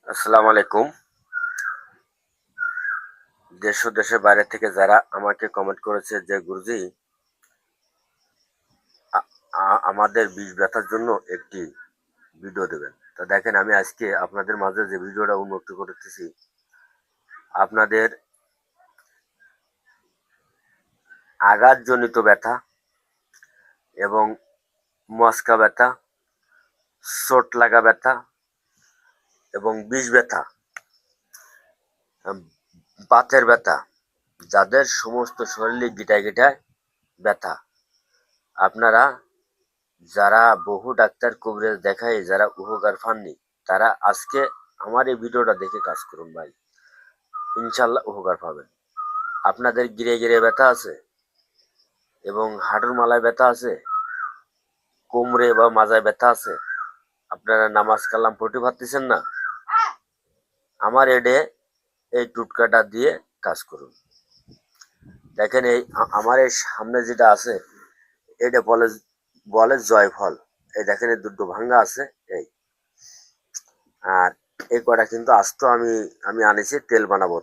আসসালামু আলাইকুম। দেশ ও দেশের বাইরে থেকে যারা আমাকে কমেন্ট করেছে যে গুরুজি আমাদের বিষ ব্যথার জন্য একটি ভিডিও দেবেন। তো দেখেন, আমি আজকে আপনাদের মাঝে যে ভিডিওটা উন্মুক্ত করতেছি, আপনাদের আঘাতজনিত ব্যথা এবং মস্কা ব্যথা, চোট লাগা ব্যথা এবং বিষ ব্যথা, বাতের ব্যথা, যাদের সমস্ত শরীরে গিটায় গিটায় ব্যথা, আপনারা যারা বহু ডাক্তার কবিরাজ দেখায় যারা উপকার পাননি, তারা আজকে আমার এই ভিডিওটা দেখে কাজ করুন ভাই, ইনশাল্লাহ উপকার পাবেন। আপনাদের গিরে গিরে ব্যথা আছে এবং হাঁটুর মালায় ব্যথা আছে, কোমরে বা মাজায় ব্যথা আছে, আপনারা নামাজ কালাম পড়তে পারতেছেন না, আমার এই টুটকাটা দিয়ে কাজ করুন। দেখেন, এই আমার এই সামনে যেটা আছে, এটা বলে বলে জয়ফল। এই দেখেন, এই দুটো ভাঙ্গা আছে। এই আর এই কটা কিন্তু আস্ত আমি আমি আনিছি তেল বানাবো,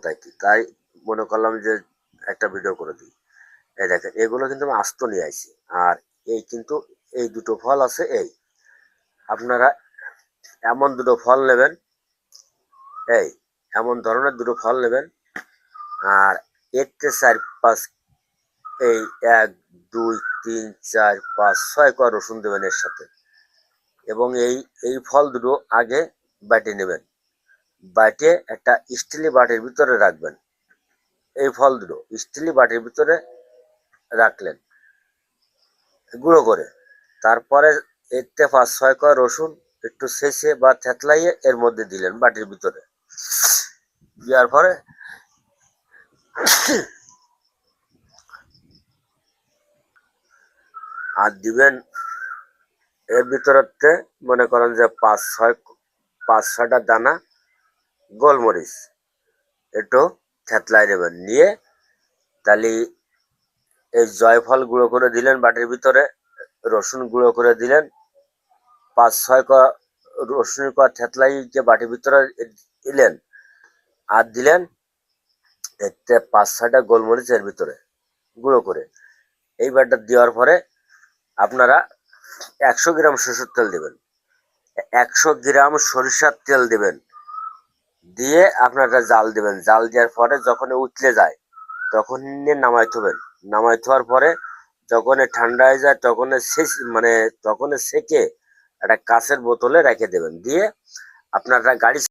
তাই মনে করলাম যে একটা ভিডিও করে দিই। এই দেখেন, এগুলো কিন্তু আমি আস্ত নিয়ে আইছি। আর এই কিন্তু এই দুটো ফল আছে। এই আপনারা এমন দুটো ফল নেবেন, এই এমন ধরনের দুটো ফল নেবেন। আর এতে 4-5, এই 1 2 3 4 5 6 কোয়া রসুন দেবেন এর সাথে। এবং এই এই ফল দুটো আগে বাটি নেবেন, বাটে একটা স্টিলি বাটির ভিতরে রাখবেন। এই ফল দুটো স্টিলি বাটির ভিতরে রাখলেন গুঁড়ো করে। তারপরে এতে 5-6 কোয়া রসুন একটু ছেঁচে বা থেতলাইয়ে এর মধ্যে দিলেন বাটির ভিতরে। দেওয়ার পরে আর দিবেন এর ভিতরতে, মনে করেন যে 5-6টা দানা গোলমরিচ একটু থেতলাই দেবেন। নিয়ে তাহলে এই জয়ফল গুঁড়ো করে দিলেন বাটির ভিতরে, রসুন গুঁড়ো করে দিলেন, 5-6 কোয়া রসুন কোয়া থেতলাই যে বাটির ভিতরে দিলেন, আর দিলেন এতে 5-6টা গোলমরিচ এর ভিতরে গুঁড়ো করে। এই বাটা দেওয়ার পরে আপনারা 100 গ্রাম সরষের তেল দেবেন, 100 গ্রাম সরিষার তেল দেবেন। দিয়ে আপনারা জাল দেবেন। জাল দেওয়ার পরে যখন উতলে যায় তখন নামাই থবেন। নামাই থোয়ার পরে যখন ঠান্ডা হয়ে যায় তখন তখন সেকে একটা কাঁচের বোতলে রেখে দেবেন। দিয়ে আপনারা গাড়ি